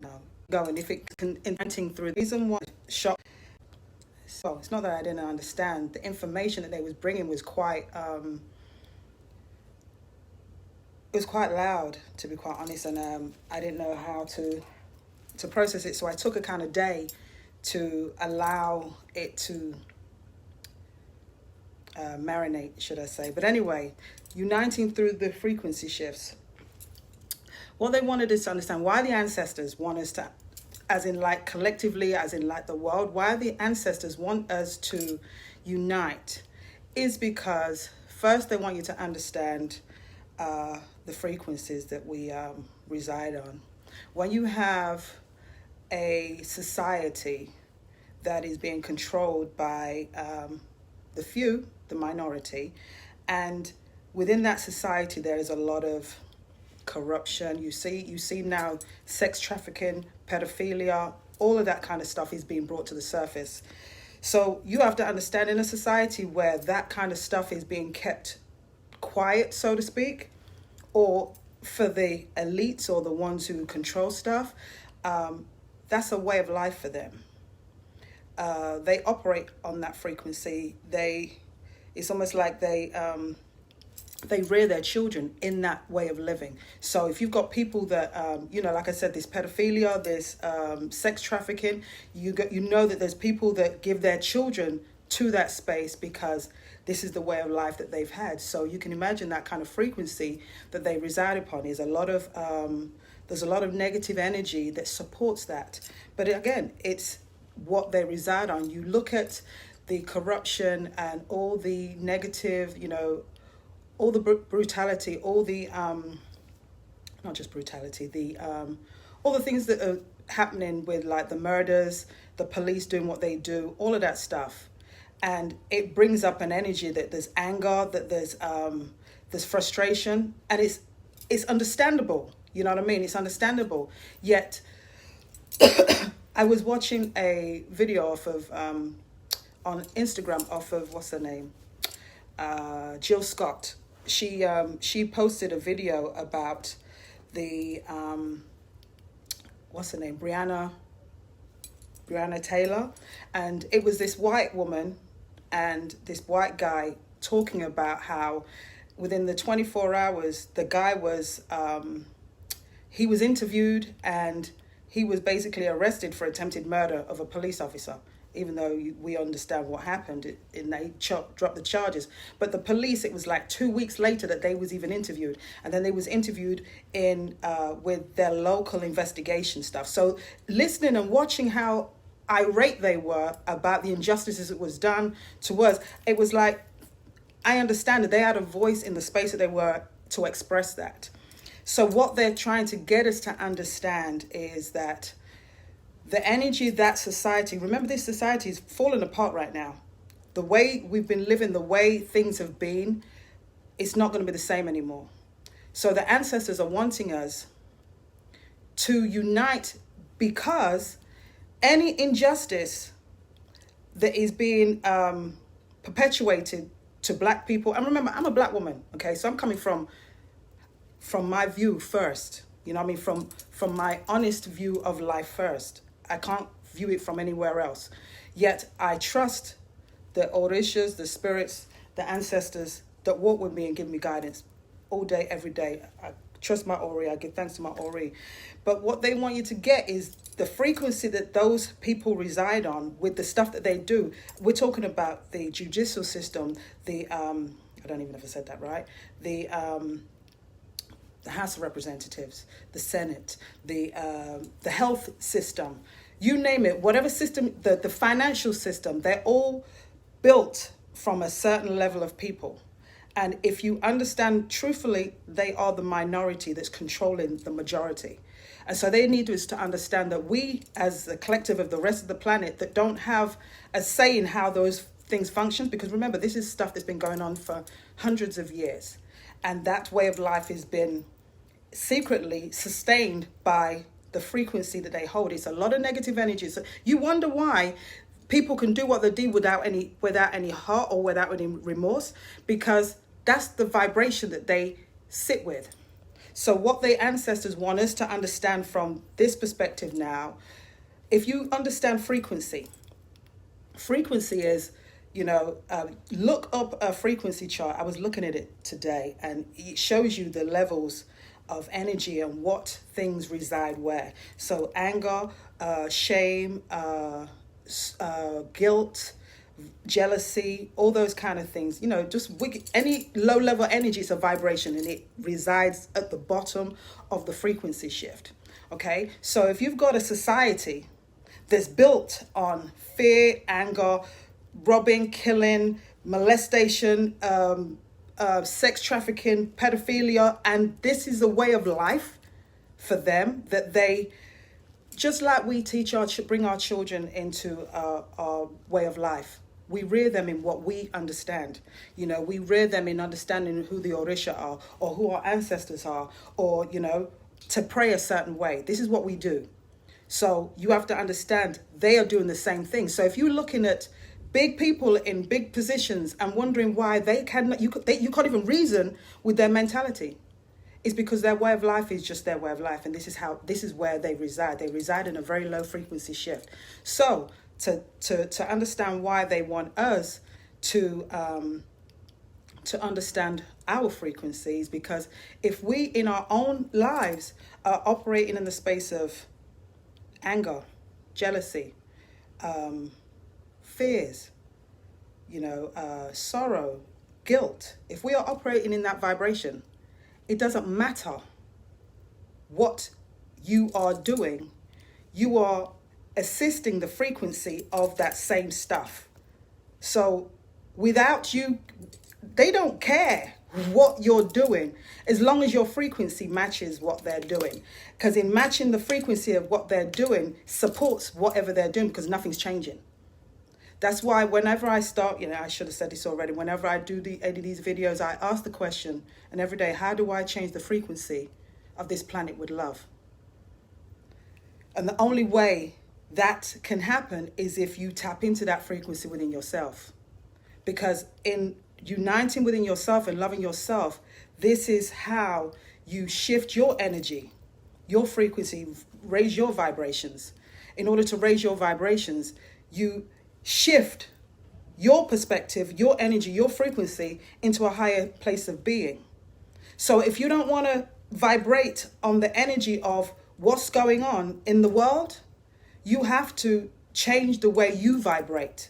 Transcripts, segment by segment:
No. Going if it can inventing through the reason why shock. So it's not that I didn't understand. The information that they was bringing was quite it was quite loud, to be quite honest, and I didn't know how to process it. So I took a kind of day to allow it to marinate, should I say. But anyway, uniting through the frequency shifts. What they wanted us to understand, why the ancestors want us to, as in like collectively, as in like the world, why the ancestors want us to unite is because first they want you to understand the frequencies that we reside on. When you have a society that is being controlled by the few, the minority, and within that society there is a lot of corruption. You see now sex trafficking, pedophilia, all of that kind of stuff is being brought to the surface. So you have to understand, in a society where that kind of stuff is being kept quiet, so to speak, or for the elites or the ones who control stuff, that's a way of life for them. They operate on that frequency. It's almost like they rear their children in that way of living. So if you've got people that, like I said, this pedophilia, this sex trafficking, you know that there's people that give their children to that space because this is the way of life that they've had. So you can imagine that kind of frequency that they reside upon is there's a lot of negative energy that supports that. But again, it's what they reside on. You look at the corruption and all the negative, all the brutality, all the not just brutality, the all the things that are happening with like the murders, the police doing what they do, all of that stuff, and it brings up an energy that there's anger, that there's frustration, and it's understandable. You know what I mean? It's understandable. Yet, I was watching a video off of on Instagram off of what's her name, Jill Scott. She posted a video about the what's her name, Breonna Taylor, and it was this white woman and this white guy talking about how within the 24 hours the guy was he was interviewed and he was basically arrested for attempted murder of a police officer, even though we understand what happened and they dropped the charges. But the police, it was like 2 weeks later that they was even interviewed. And then they was interviewed in with their local investigation stuff. So listening and watching how irate they were about the injustices that was done to us, it was like, I understand that they had a voice in the space that they were to express that. So what they're trying to get us to understand is that the energy that society, remember this society is falling apart right now. The way we've been living, the way things have been, it's not going to be the same anymore. So the ancestors are wanting us to unite because any injustice that is being perpetuated to black people, and remember, I'm a black woman, okay? So I'm coming from my view first, you know what I mean? From my honest view of life first. I can't view it from anywhere else. Yet I trust the Orishas, the spirits, the ancestors that walk with me and give me guidance all day, every day. I trust my Ori. I give thanks to my Ori. But what they want you to get is the frequency that those people reside on with the stuff that they do. We're talking about the judicial system, I don't even know if I said that right, the House of Representatives, the Senate, the health system, you name it, whatever system, the financial system, they're all built from a certain level of people. And if you understand truthfully, they are the minority that's controlling the majority. And so they need us to understand that we, as the collective of the rest of the planet, that don't have a say in how those things function, because remember, this is stuff that's been going on for hundreds of years. And that way of life has been secretly sustained by the frequency that they hold. It's a lot of negative energy. So you wonder why people can do what they do without any heart or without any remorse, because that's the vibration that they sit with. So what the ancestors want us to understand from this perspective now, if you understand frequency, frequency is, look up a frequency chart. I was looking at it today, and it shows you the levels of energy and what things reside where. So anger, shame, guilt, jealousy, all those kind of things, just any low level energy is a vibration, and it resides at the bottom of the frequency shift. Okay, so if you've got a society that's built on fear, anger, robbing, killing, molestation, sex trafficking, pedophilia, and this is a way of life for them, that they, just like we bring our children into our way of life, we rear them in what we understand. We rear them in understanding who the Orisha are, or who our ancestors are, or, to pray a certain way. This is what we do. So you have to understand they are doing the same thing. So if you're looking at big people in big positions and wondering why they cannot, you can't even reason with their mentality. It's because their way of life is just their way of life, and this is where they reside. They reside in a very low frequency shift. So to understand why they want us to understand our frequencies, because if we in our own lives are operating in the space of anger, jealousy, fears, sorrow, guilt, if we are operating in that vibration, it doesn't matter what you are doing, you are assisting the frequency of that same stuff. So without you, they don't care what you're doing as long as your frequency matches what they're doing. Because in matching the frequency of what they're doing supports whatever they're doing, because nothing's changing. That's why whenever I start, I should have said this already, whenever I edit these videos, I ask the question, and every day, how do I change the frequency of this planet with love? And the only way that can happen is if you tap into that frequency within yourself. Because in uniting within yourself and loving yourself, this is how you shift your energy, your frequency, raise your vibrations. In order to raise your vibrations, you shift your perspective, your energy, your frequency into a higher place of being. So if you don't want to vibrate on the energy of what's going on in the world, you have to change the way you vibrate.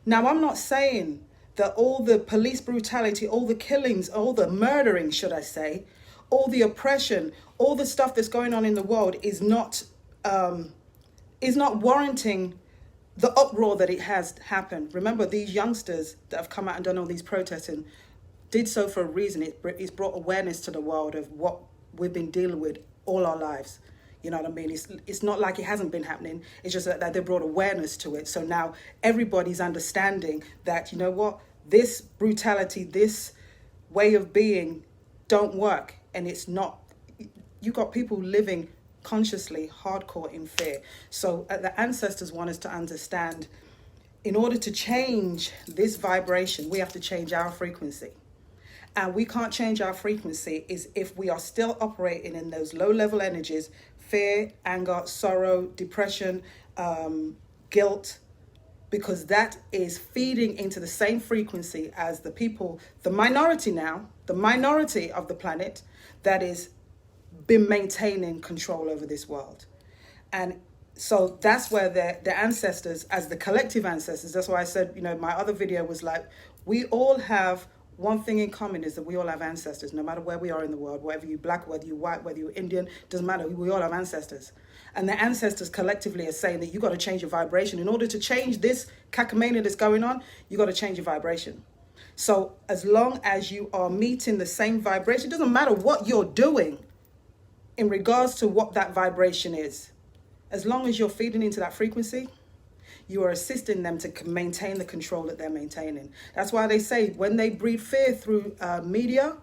Now, I'm not saying that all the police brutality, all the killings, all the murdering, should I say, all the oppression, all the stuff that's going on in the world is not warranting the uproar that it has happened. Remember, these youngsters that have come out and done all these protesting did so for a reason. It's brought awareness to the world of what we've been dealing with all our lives. You know what I mean? It's not like it hasn't been happening. It's just that they brought awareness to it. So now everybody's understanding that, you know what, this brutality, this way of being don't work. And it's not, you got people living consciously hardcore in fear. So the ancestors want us to understand, in order to change this vibration, we have to change our frequency. And we can't change our frequency is if we are still operating in those low level energies, fear, anger, sorrow, depression, guilt, because that is feeding into the same frequency as the people, the minority of the planet that is been maintaining control over this world. And so that's where the ancestors, as the collective ancestors, that's why I said, my other video was like, we all have one thing in common, is that we all have ancestors, no matter where we are in the world, whether you're black, whether you're white, whether you're Indian, doesn't matter, we all have ancestors. And the ancestors collectively are saying that you got to change your vibration. In order to change this cacamania that's going on, you got to change your vibration. So as long as you are meeting the same vibration, it doesn't matter what you're doing in regards to what that vibration is. As long as you're feeding into that frequency, you are assisting them to maintain the control that they're maintaining. That's why they say when they breed fear through media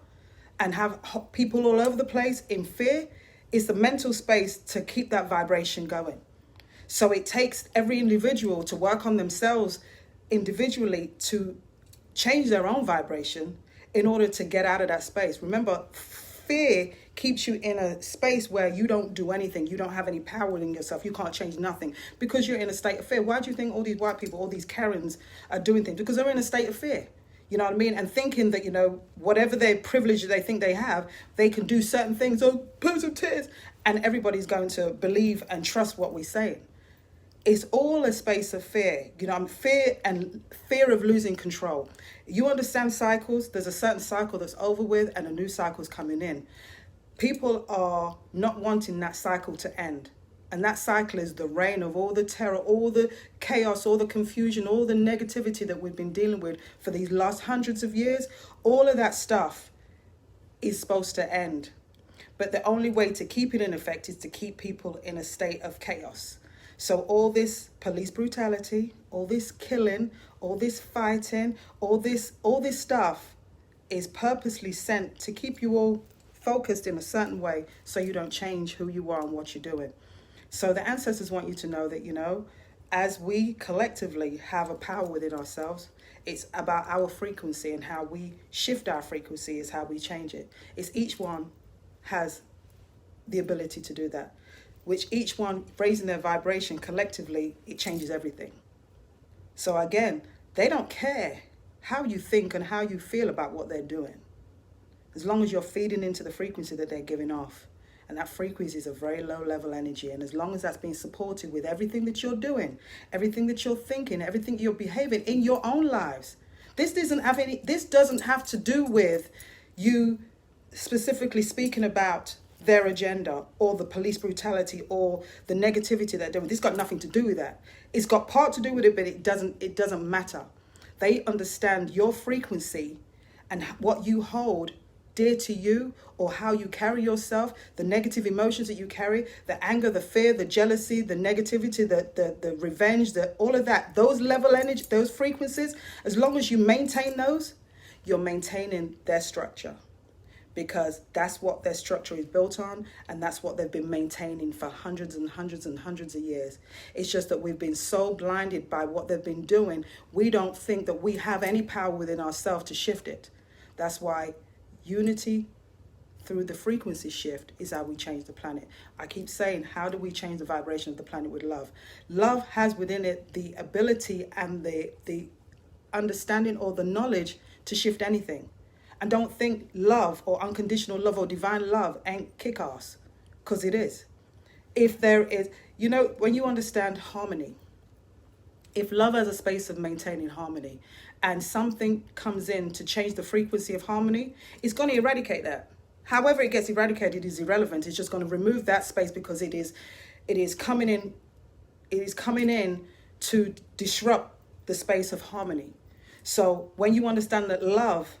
and have people all over the place in fear, it's the mental space to keep that vibration going. So it takes every individual to work on themselves individually to change their own vibration in order to get out of that space. Remember, fear keeps you in a space where you don't do anything. You don't have any power in yourself. You can't change nothing because you're in a state of fear. Why do you think all these white people, all these Karens are doing things? Because they're in a state of fear. You know what I mean? And thinking that, whatever their privilege they think they have, they can do certain things. Oh, put some tears. And everybody's going to believe and trust what we're saying. It's all a space of fear. Fear and fear of losing control. You understand cycles. There's a certain cycle that's over with and a new cycle's coming in. People are not wanting that cycle to end. And that cycle is the reign of all the terror, all the chaos, all the confusion, all the negativity that we've been dealing with for these last hundreds of years. All of that stuff is supposed to end. But the only way to keep it in effect is to keep people in a state of chaos. So all this police brutality, all this killing, all this fighting, all this stuff is purposely sent to keep you all focused in a certain way so you don't change who you are and what you're doing. So the ancestors want you to know that, as we collectively have a power within ourselves, it's about our frequency, and how we shift our frequency is how we change it. It's each one has the ability to do that, which each one raising their vibration collectively, it changes everything. So again, they don't care how you think and how you feel about what they're doing, as long as you're feeding into the frequency that they're giving off. And that frequency is a very low level energy. And as long as that's being supported with everything that you're doing, everything that you're thinking, everything you're behaving in your own lives, this doesn't have to do with you specifically speaking about their agenda or the police brutality or the negativity they're doing. This got nothing to do with that. It's got part to do with it, but it doesn't matter. They understand your frequency and what you hold dear to you, or how you carry yourself, the negative emotions that you carry, the anger, the fear, the jealousy, the negativity, the revenge, all of that, those level energy, those frequencies, as long as you maintain those, you're maintaining their structure, because that's what their structure is built on, and that's what they've been maintaining for hundreds and hundreds and hundreds of years. It's just that we've been so blinded by what they've been doing, we don't think that we have any power within ourselves to shift it. That's why unity through the frequency shift is how we change the planet. I keep saying, how do we change the vibration of the planet with love? Love has within it the ability and the understanding or the knowledge to shift anything. And don't think love or unconditional love or divine love ain't kick-ass, because it is. If there is, when you understand harmony, if love has a space of maintaining harmony and something comes in to change the frequency of harmony, it's going to eradicate that. However it gets eradicated is irrelevant. It's just going to remove that space, because it is coming in to disrupt the space of harmony. So when you understand that love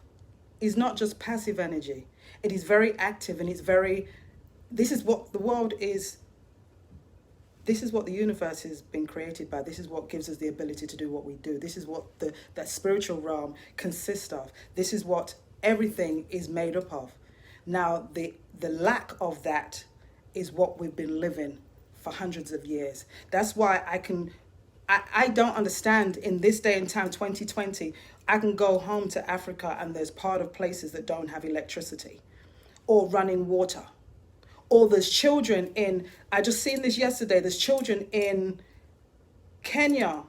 is not just passive energy, it is very active, and this is what the world is. This is what the universe has been created by. This is what gives us the ability to do what we do. This is what that spiritual realm consists of. This is what everything is made up of. Now, the lack of that is what we've been living for hundreds of years. That's why I don't understand in this day and time, 2020, I can go home to Africa and there's part of places that don't have electricity or running water. Or there's children I just seen this yesterday, there's children in Kenya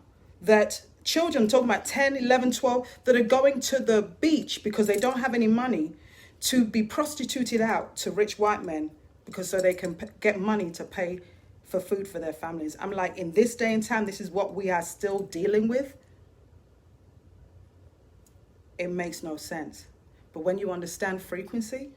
children, talking about 10, 11, 12, that are going to the beach because they don't have any money to be prostituted out to rich white men, because so they can get money to pay for food for their families. I'm like, in this day and time, this is what we are still dealing with. It makes no sense. But when you understand frequency,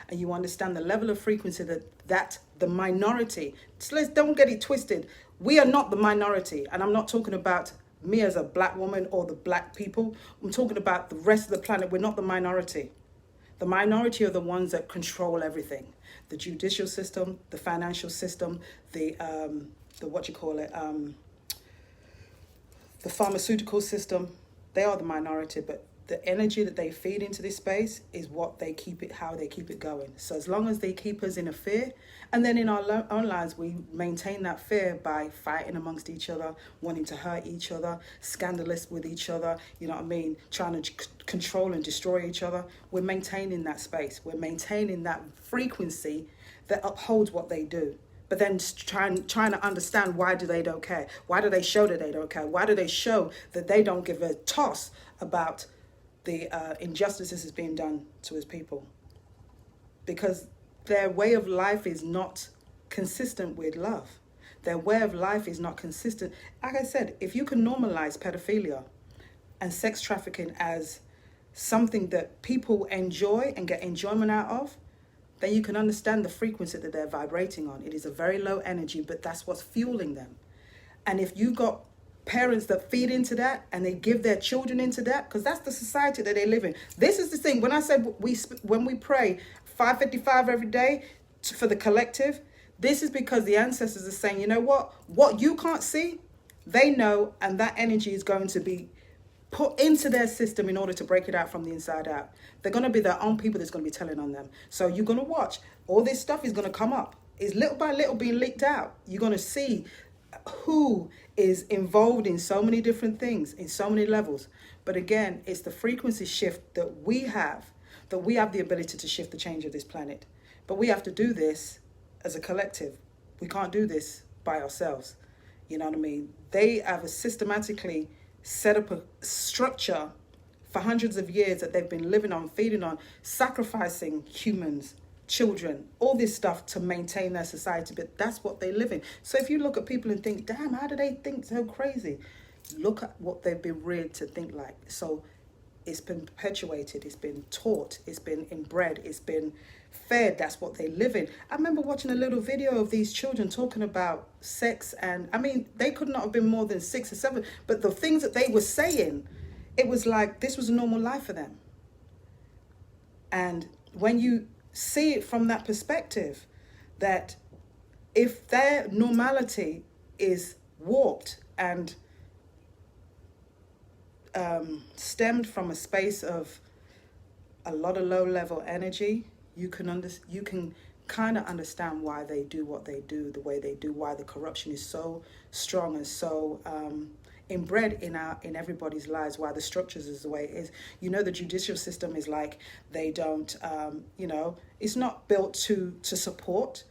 and you understand the level of frequency that the minority, so let's don't get it twisted. We are not the minority. And I'm not talking about me as a black woman or the black people. I'm talking about the rest of the planet. We're not the minority. The minority are the ones that control everything. The judicial system, the financial system, the pharmaceutical system. They are the minority, but the energy that they feed into this space is what they keep it, how they keep it going. So as long as they keep us in a fear, and then in our own lives, we maintain that fear by fighting amongst each other, wanting to hurt each other, scandalous with each other, you know what I mean, trying to control and destroy each other. We're maintaining that space. We're maintaining that frequency that upholds what they do. But then trying to understand, why do they don't care? Why do they show that they don't care? Why do they show that they don't give a toss about the injustices that's being done to his people? Because their way of life is not consistent with love. Their way of life is not consistent. Like I said, if you can normalize pedophilia and sex trafficking as something that people enjoy and get enjoyment out of, then you can understand the frequency that they're vibrating on. It is a very low energy, but that's what's fueling them. And if you got parents that feed into that and they give their children into that, because that's the society that they live in. This is the thing. When I said when we pray 555 every day for the collective, this is because the ancestors are saying, you know what you can't see, they know, and that energy is going to be put into their system in order to break it out from the inside out. They're going to be their own people that's going to be telling on them. So you're going to watch. All this stuff is going to come up. It's little by little being leaked out. You're going to see who is involved in so many different things, in so many levels. But again, it's the frequency shift that we have the ability to shift the change of this planet. But we have to do this as a collective. We can't do this by ourselves. You know what I mean? They have systematically set up a structure for hundreds of years that they've been living on, feeding on, sacrificing humans, children, all this stuff to maintain their society. But that's what they live in. So if you look at people and think, damn, how do they think so crazy? Look at what they've been reared to think like. So it's been perpetuated, it's been taught, it's been inbred, it's been fed. That's what they live in. I remember watching a little video of these children talking about sex, and I mean, they could not have been more than 6 or 7, but the things that they were saying, it was like this was a normal life for them. And when you see it from that perspective, that if their normality is warped and stemmed from a space of a lot of low level energy, you can kind of understand why they do what they do the way they do, why the corruption is so strong and so inbred in everybody's lives, why the structures is the way it is. You know, the judicial system is like, they don't it's not built to support,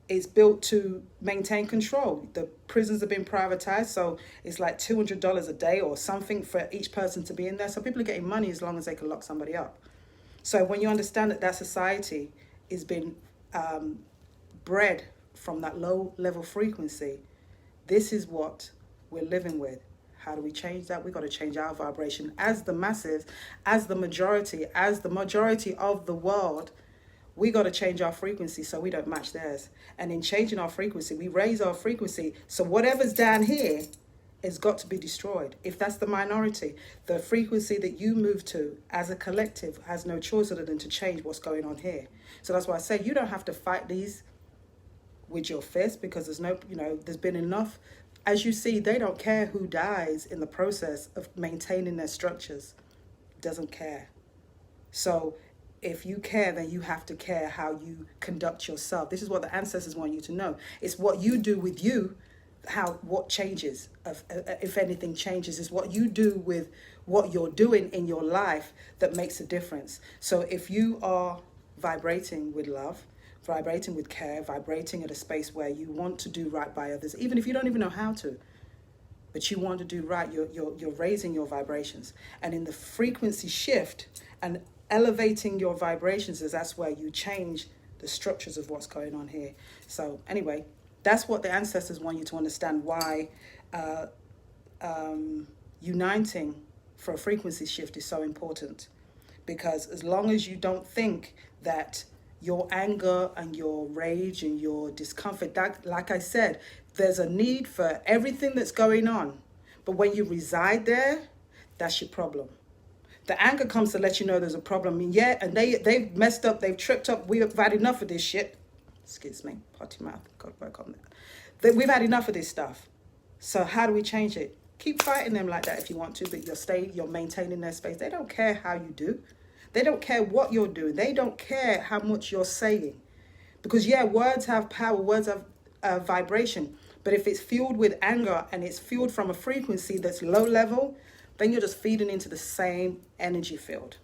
it's built to maintain control. The prisons have been privatized, so it's like $200 a day or something for each person to be in there. So people are getting money as long as they can lock somebody up. So when you understand that society is been bred from that low level frequency, this is what we're living with. How do we change that? We've got to change our vibration as the masses, as the majority of the world. We got to change our frequency so we don't match theirs. And in changing our frequency, we raise our frequency. So whatever's down here has got to be destroyed. If that's the minority, the frequency that you move to as a collective has no choice other than to change what's going on here. So that's why I say you don't have to fight these with your fist, because there's been enough. As you see, they don't care who dies in the process of maintaining their structures. Doesn't care. So if you care, then you have to care how you conduct yourself. This is what the ancestors want you to know. It's what you do with you, what changes, if anything changes, is what you do with what you're doing in your life that makes a difference. So if you are vibrating with love, vibrating with care, vibrating at a space where you want to do right by others, even if you don't even know how to, but you want to do right, you're raising your vibrations. And in the frequency shift and elevating your vibrations, that's where you change the structures of what's going on here. So anyway, that's what the ancestors want you to understand, why uniting for a frequency shift is so important. Because as long as you don't think that your anger and your rage and your discomfort, that, like I said, there's a need for everything that's going on. But when you reside there, that's your problem. The anger comes to let you know there's a problem. And they've messed up, they've tripped up. We've had enough of this shit. Excuse me, potty mouth, got to work on that. We've had enough of this stuff. So how do we change it? Keep fighting them like that if you want to, but you're maintaining their space. They don't care how you do. They don't care what you're doing. They don't care how much you're saying. Because yeah, words have power, words have vibration. But if it's fueled with anger and it's fueled from a frequency that's low level, then you're just feeding into the same energy field.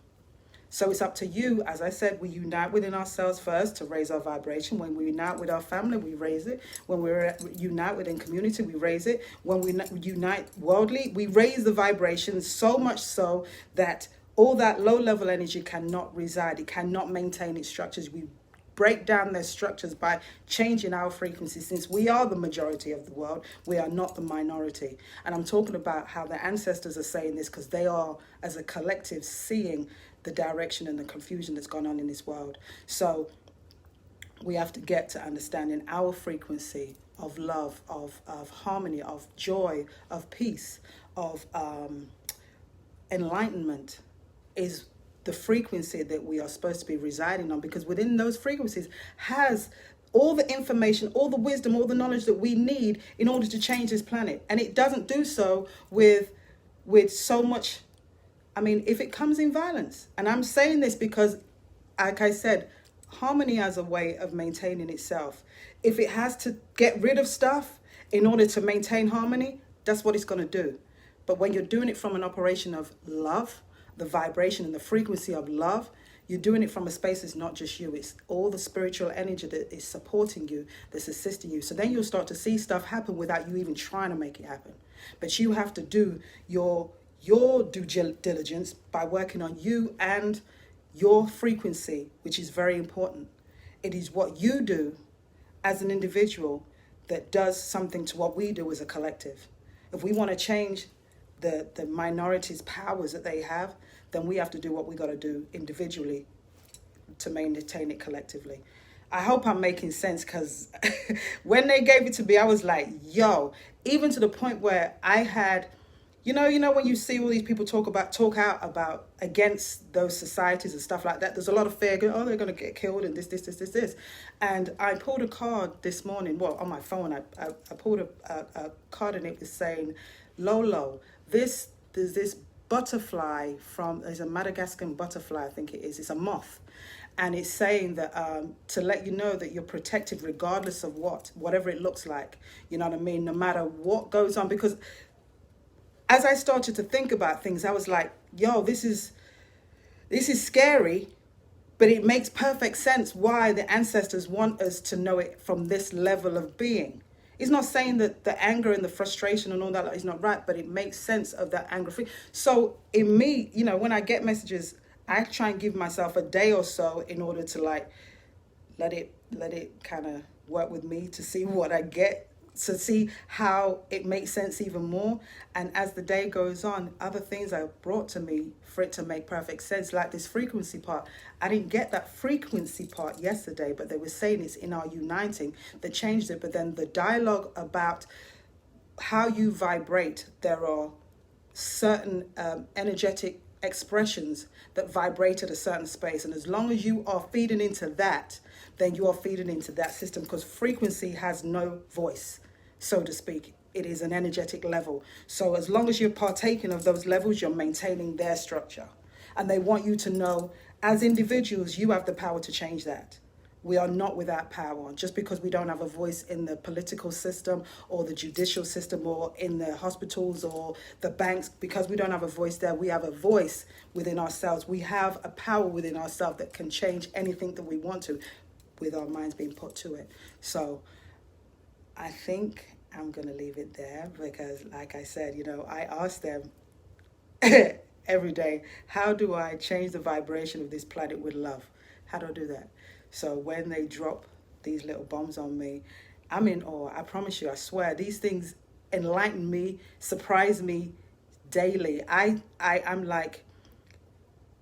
So it's up to you. As I said, we unite within ourselves first to raise our vibration. When we unite with our family, we raise it. When we unite within community, we raise it. When we unite worldly, we raise the vibration so much so that all that low level energy cannot reside. It cannot maintain its structures. We break down their structures by changing our frequency. Since we are the majority of the world, we are not the minority. And I'm talking about how the ancestors are saying this because they are, as a collective, seeing the direction and the confusion that's gone on in this world. So we have to get to understanding our frequency of love, of harmony, of joy, of peace, of enlightenment is the frequency that we are supposed to be residing on, because within those frequencies has all the information, all the wisdom, all the knowledge that we need in order to change this planet. And it doesn't do so with so much, I mean, if it comes in violence. And I'm saying this because, like I said, harmony has a way of maintaining itself. If it has to get rid of stuff in order to maintain harmony, that's what it's going to do. But when you're doing it from an operation of love, the vibration and the frequency of love, you're doing it from a space that's not just you. It's all the spiritual energy that is supporting you, that's assisting you. So then you'll start to see stuff happen without you even trying to make it happen. But you have to do your due diligence by working on you and your frequency, which is very important. It is what you do as an individual that does something to what we do as a collective. If we want to change the minorities' powers that they have, then we have to do what we got to do individually to maintain it collectively. I hope I'm making sense, because when they gave it to me, I was like, yo, even to the point where I had, you know, when you see all these people talk out about against those societies and stuff like that, there's a lot of fear. Oh, they're going to get killed and this. And I pulled a card this morning. Well, on my phone, I pulled a card, and it was saying, Lolo, there's this butterfly there's a Madagascan butterfly, I think it is. It's a moth. And it's saying that to let you know that you're protected regardless of whatever it looks like. You know what I mean? No matter what goes on. Because as I started to think about things, I was like, yo, this is scary, but it makes perfect sense why the ancestors want us to know it from this level of being. It's not saying that the anger and the frustration and all that is not right, but it makes sense of that anger free. So in me, you know, when I get messages, I try and give myself a day or so in order to like let it kind of work with me to see what I get, to see how it makes sense even more. And as the day goes on, other things are brought to me for it to make perfect sense, like this frequency part. I didn't get that frequency part yesterday, but they were saying it's in our uniting that changed it. But then the dialogue about how you vibrate, there are certain energetic expressions that vibrate at a certain space, and as long as you are feeding into that, then you are feeding into that system, because frequency has no voice, so to speak. It is an energetic level. So as long as you're partaking of those levels, you're maintaining their structure. And they want you to know, as individuals, you have the power to change that. We are not without power. Just because we don't have a voice in the political system or the judicial system or in the hospitals or the banks, because we don't have a voice there, we have a voice within ourselves. We have a power within ourselves that can change anything that we want to, with our minds being put to it. So I think I'm going to leave it there, because like I said, you know, I ask them every day, how do I change the vibration of this planet with love? How do I do that? So when they drop these little bombs on me, I'm in awe. I promise you, I swear, these things enlighten me, surprise me daily. I'm like,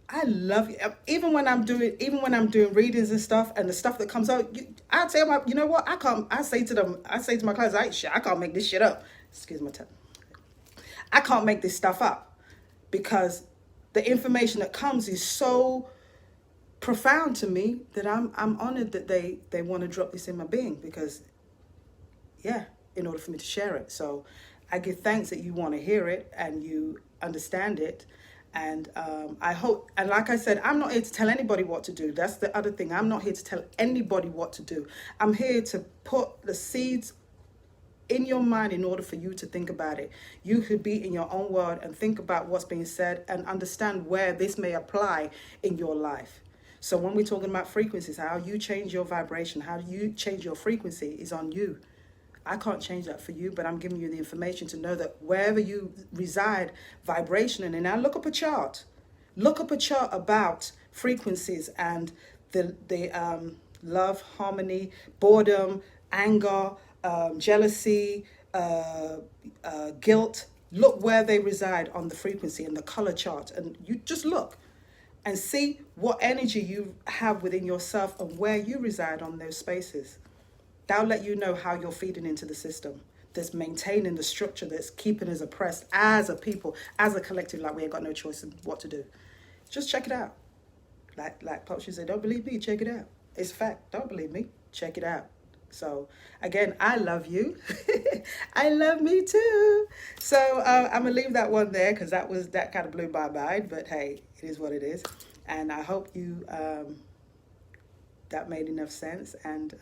I love you. Even when I'm doing readings and stuff, and the stuff that comes out, I tell them, you know what? I say to my clients, I can't make this shit up. Excuse my tongue. I can't make this stuff up, because the information that comes is so profound to me that I'm honored that they want to drop this in my being, because yeah, in order for me to share it. So I give thanks that you want to hear it and you understand it. And I hope, and like I said, I'm not here to tell anybody what to do. That's the other thing. I'm not here to tell anybody what to do. I'm here to put the seeds in your mind in order for you to think about it. You could be in your own world and think about what's being said and understand where this may apply in your life. So when we're talking about frequencies, how you change your vibration, how you change your frequency is on you. I can't change that for you, but I'm giving you the information to know that wherever you reside, vibration, and now look up a chart. Look up a chart about frequencies and the love, harmony, boredom, anger, jealousy, guilt. Look where they reside on the frequency and the color chart, and you just look and see what energy you have within yourself and where you reside on those spaces. That'll let you know how you're feeding into the system that's maintaining the structure that's keeping us oppressed as a people, as a collective, like we ain't got no choice in what to do. Just check it out. Like Pop should say, don't believe me, check it out. It's fact. Don't believe me, check it out. So again, I love you. I love me too. So I'm gonna leave that one there because that kind of blew my mind. But hey, it is what it is, and I hope you that made enough sense. And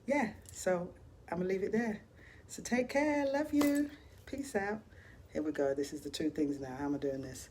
yeah, so I'm gonna leave it there. So take care. Love you. Peace out. Here we go. This is the two things now. How am I doing this?